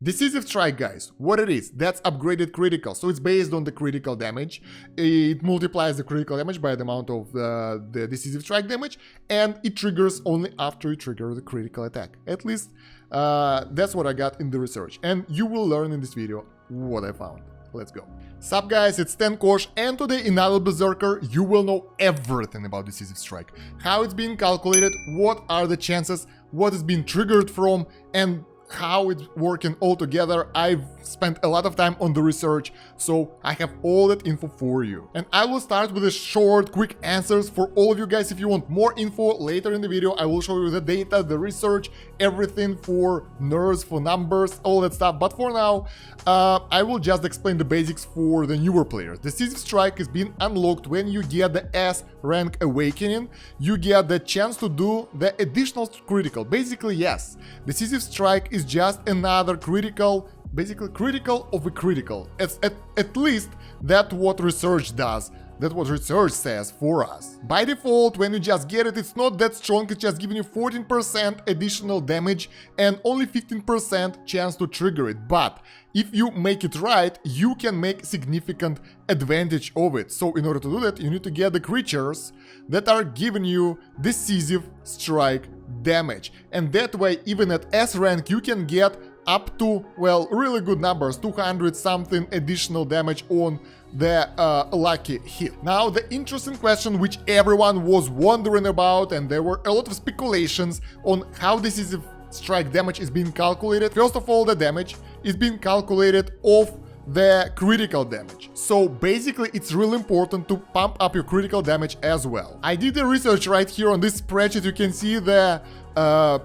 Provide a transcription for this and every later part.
Decisive Strike, guys, what it is, that's upgraded critical, so it's based on the critical damage. It multiplies the critical damage by the amount of the Decisive Strike damage, and it triggers only after you trigger the critical attack. At least, that's what I got in the research, and you will learn in this video what I found. Let's go. Sup guys, it's Kosh, and today in Idle Berserker you will know everything about Decisive Strike. How it's being calculated, what are the chances, what is being triggered from, and how it's working all together. I've spent a lot of time on the research, so I have all that info for you. And I will start with a short, quick answers for all of you guys. If you want more info later in the video, I will show you the data, the research, everything for nerds, for numbers, all that stuff. But for now, I will just explain the basics for the newer players. Decisive Strike is being unlocked when you get the S rank awakening. You get the chance to do the additional critical. Basically, yes, Decisive Strike is just another critical, basically critical of a critical. It's at least that's what research does. That's what research says for us. By default, when you just get it, it's not that strong, it's just giving you 14% additional damage and only 15% chance to trigger it. But if you make it right, you can make significant advantage of it. So in order to do that, you need to get the creatures that are giving you Decisive Strike damage. And that way, even at S rank, you can get up to, well, really good numbers, 200 something additional damage on the lucky hit. Now, the interesting question which everyone was wondering about, and there were a lot of speculations on how Decisive Strike damage is being calculated. First of all, the damage is being calculated off the critical damage. So basically, it's really important to pump up your critical damage as well. I did the research right here on this spreadsheet. You can see the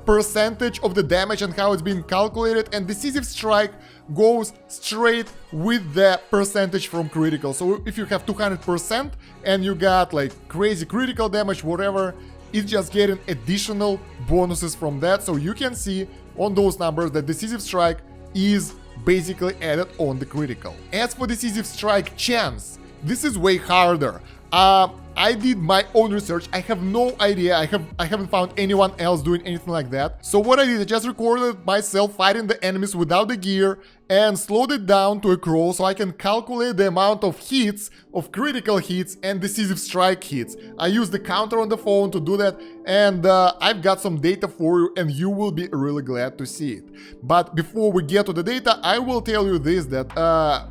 percentage of the damage and how it's being calculated, and Decisive Strike goes straight with the percentage from critical. So if you have 200% and you got like crazy critical damage, whatever, it's just getting additional bonuses from that. So you can see on those numbers that Decisive Strike is basically added on the critical. As for Decisive Strike chance, this is way harder. I did my own research. I have no idea. I haven't found anyone else doing anything like that. So what I did, I just recorded myself fighting the enemies without the gear and slowed it down to a crawl so I can calculate the amount of hits, of critical hits and Decisive Strike hits. I used the counter on the phone to do that, and I've got some data for you, and you will be really glad to see it. But before we get to the data, I will tell you this, that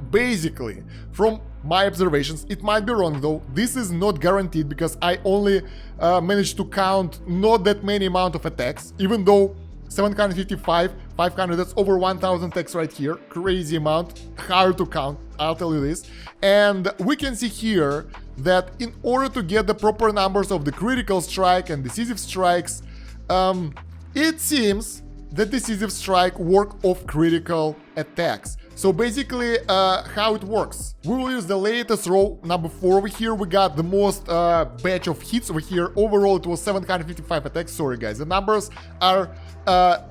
basically from my observations, it might be wrong though, this is not guaranteed because I only managed to count not that many amount of attacks, even though 755, 500, that's over 1000 attacks right here, crazy amount, hard to count, I'll tell you this. And we can see here that in order to get the proper numbers of the critical strike and Decisive Strikes, it seems that Decisive Strike work off critical attacks. So basically, how it works, we will use the latest row, number 4 over here. We got the most batch of hits over here. Overall, it was 755 attacks. Sorry guys, the numbers are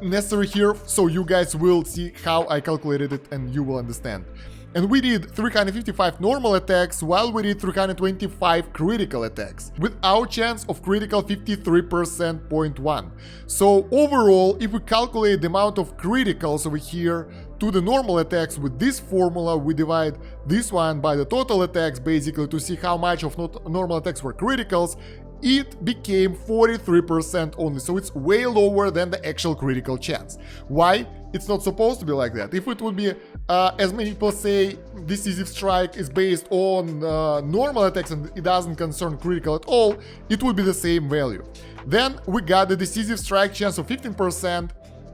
necessary here, so you guys will see how I calculated it and you will understand. And we did 355 normal attacks, while we did 325 critical attacks, with our chance of critical 53.1%. So overall, if we calculate the amount of criticals over here to the normal attacks with this formula, we divide this one by the total attacks, basically to see how much of normal attacks were criticals. It became 43% only, so it's way lower than the actual critical chance. Why? It's not supposed to be like that. If it would be, as many people say, Decisive Strike is based on normal attacks and it doesn't concern critical at all, it would be the same value. Then we got the Decisive Strike chance of 15%,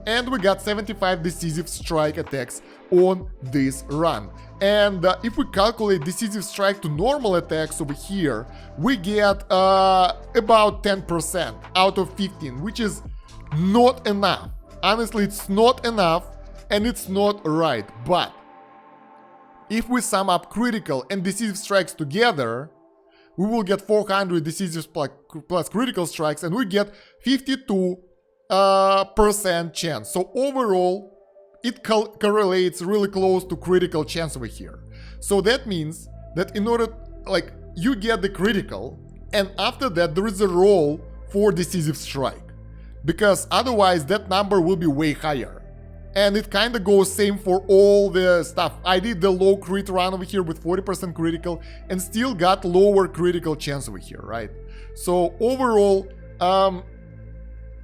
and we got 75 Decisive Strike attacks on this run. And if we calculate Decisive Strike to normal attacks over here, we get about 10% out of 15, which is not enough. Honestly, it's not enough and it's not right. But if we sum up critical and Decisive Strikes together, we will get 400 Decisive plus critical strikes, and we get 52% chance. So overall, it correlates really close to critical chance over here. So that means that in order, like, you get the critical, and after that there is a roll for Decisive Strike, because otherwise that number will be way higher. And it kind of goes same for all the stuff. I did the low crit run over here with 40% critical and still got lower critical chance over here, right? So overall,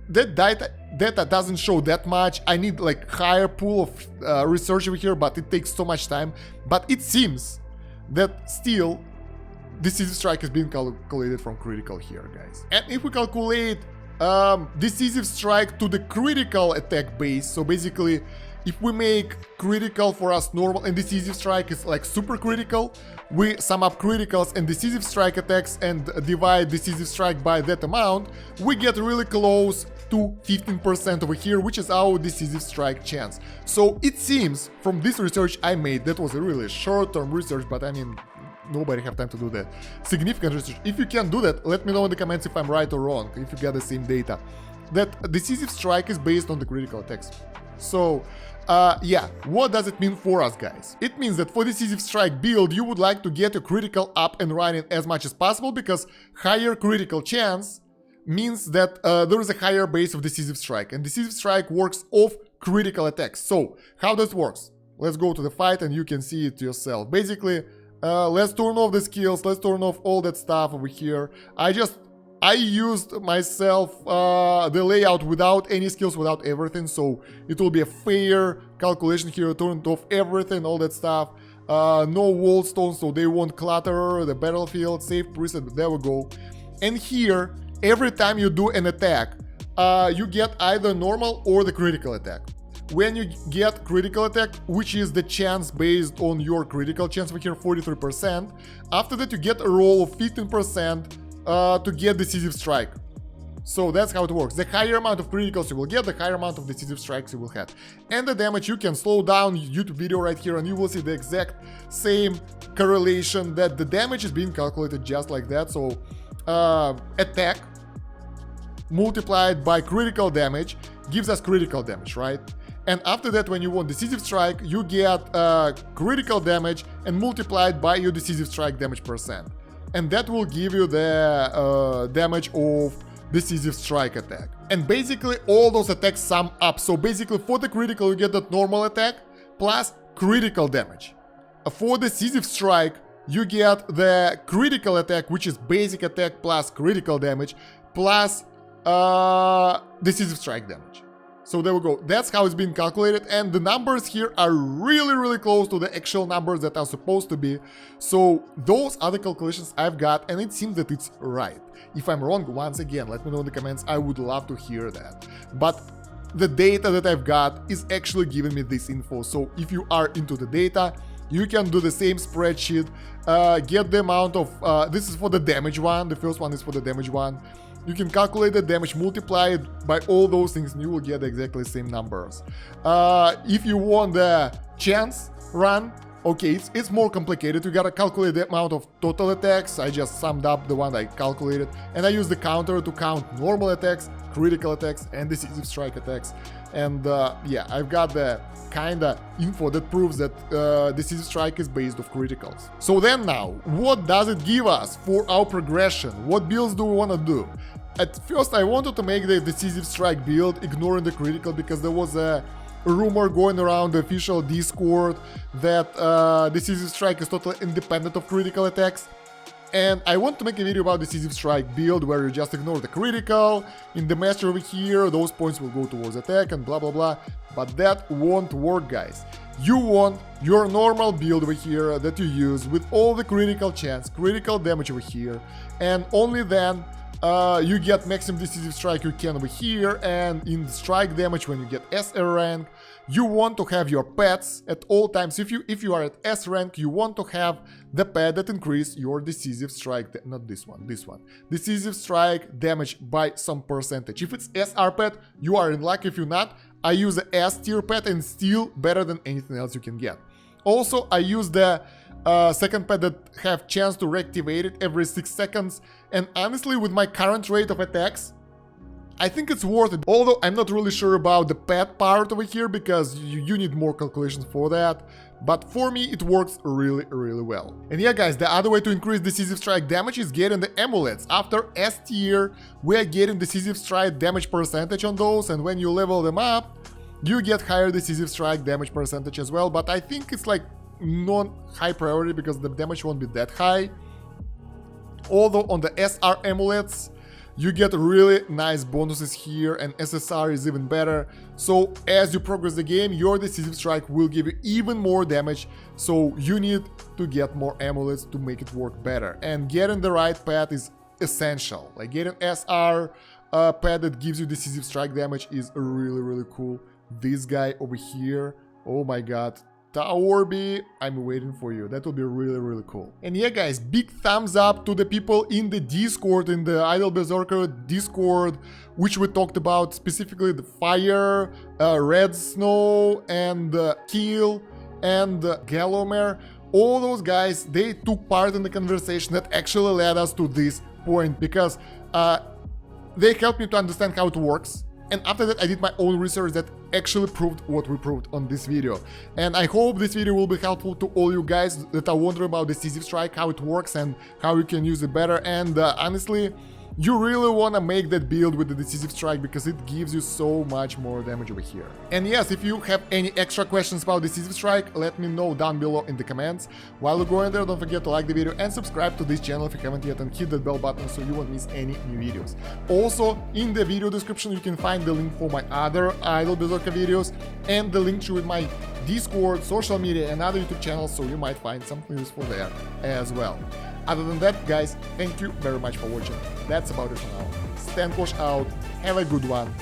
that data doesn't show that much. I need like higher pool of research over here, but it takes so much time. But it seems that still Decisive Strike is being calculated from critical here, guys. And if we calculate Decisive Strike to the critical attack base, so basically if we make critical for us normal and Decisive Strike is like super critical, we sum up criticals and Decisive Strike attacks and divide Decisive Strike by that amount, we get really close to 15% over here, which is our Decisive Strike chance. So it seems from this research I made, that was a really short-term research, but I mean, nobody have time to do that. Significant research. If you can do that, let me know in the comments if I'm right or wrong, if you get the same data. That Decisive Strike is based on the critical attacks. So, yeah, what does it mean for us, guys? It means that for Decisive Strike build, you would like to get your critical up and running as much as possible, because higher critical chance means that there is a higher base of Decisive Strike, and Decisive Strike works off critical attacks. So, how does it work? Let's go to the fight and you can see it yourself. Basically, let's turn off the skills, let's turn off all that stuff over here. I used myself the layout without any skills, without everything, so it will be a fair calculation here. Turned off everything, all that stuff. No wall stones, so they won't clutter the battlefield. Save preset, there we go. And here, every time you do an attack, you get either normal or the critical attack. When you get critical attack, which is the chance based on your critical chance over here, 43%, after that you get a roll of 15% to get Decisive Strike. So that's how it works. The higher amount of criticals you will get, the higher amount of Decisive Strikes you will have. And the damage, you can slow down YouTube video right here and you will see the exact same correlation that the damage is being calculated just like that. So attack multiplied by critical damage gives us critical damage, right? And after that, when you want Decisive Strike, you get critical damage and multiplied by your Decisive Strike damage percent. And that will give you the damage of Decisive Strike attack. And basically all those attacks sum up. So basically for the critical you get that normal attack plus critical damage. For Decisive Strike you get the critical attack, which is basic attack plus critical damage plus Decisive Strike damage. So there we go. That's how it's being calculated, and the numbers here are really close to the actual numbers that are supposed to be. So those are the calculations I've got, and it seems that it's right. If I'm wrong, once again, let me know in the comments. I would love to hear that. But the data that I've got is actually giving me this info. So if you are into the data, you can do the same spreadsheet, get the amount of, this is for the damage one, the first one is for the damage one. You can calculate the damage, multiply it by all those things, and you will get exactly the same numbers. If you want the chance run, okay, it's more complicated. You gotta calculate the amount of total attacks. I just summed up the one I calculated, and I use the counter to count normal attacks, critical attacks, and Decisive Strike attacks. And yeah, I've got the kinda info that proves that Decisive Strike is based off criticals. So then now, what does it give us for our progression? What builds do we wanna do? At first I wanted to make the Decisive Strike build ignoring the critical, because there was a rumor going around the official Discord that Decisive Strike is totally independent of critical attacks. And I want to make a video about Decisive Strike build where you just ignore the critical. In the master over here, those points will go towards attack and blah blah blah. But that won't work, guys. You want your normal build over here that you use with all the critical chance, critical damage over here, and only then you get maximum Decisive Strike you can over here. And in strike damage, when you get SR rank, you want to have your pets at all times. If you are at S rank, you want to have the pet that increase your Decisive Strike, not this one, Decisive Strike damage by some percentage. If it's SR pet, you are in luck. If you're not, I use the S tier pet and still better than anything else you can get. Also, I use the second pet that have chance to reactivate it every 6 seconds. And honestly, with my current rate of attacks, I think it's worth it, although I'm not really sure about the pet part over here, because you need more calculations for that. But for me, it works really well. And yeah, guys, the other way to increase Decisive Strike damage is getting the amulets. After S tier, we are getting Decisive Strike damage percentage on those, and when you level them up, you get higher Decisive Strike damage percentage as well, but I think it's like non-high priority because the damage won't be that high. Although on the SR amulets, you get really nice bonuses here, and SSR is even better. So as you progress the game, your Decisive Strike will give you even more damage, so you need to get more amulets to make it work better. And getting the right pet is essential. Like getting SR pet that gives you Decisive Strike damage is really cool. This guy over here, oh my god. Taorbi, I'm waiting for you. That will be really cool. And yeah, guys, big thumbs up to the people in the Discord, in the Idle Berserker Discord, which we talked about, specifically the Fire, Red Snow, and Kill, and Gallomer. All those guys, they took part in the conversation that actually led us to this point, because they helped me to understand how it works. And after that, I did my own research that actually proved what we proved on this video. And I hope this video will be helpful to all you guys that are wondering about Decisive Strike, how it works and how you can use it better. And honestly, you really want to make that build with the Decisive Strike because it gives you so much more damage over here. And yes, if you have any extra questions about Decisive Strike, let me know down below in the comments. While you're going there, don't forget to like the video and subscribe to this channel if you haven't yet, and hit that bell button so you won't miss any new videos. Also, in the video description you can find the link for my other Idle Berserker videos and the link to my Discord, social media and other YouTube channels, so you might find something useful there as well. Other than that, guys, thank you very much for watching. That's about it for now. Kosh out. Have a good one.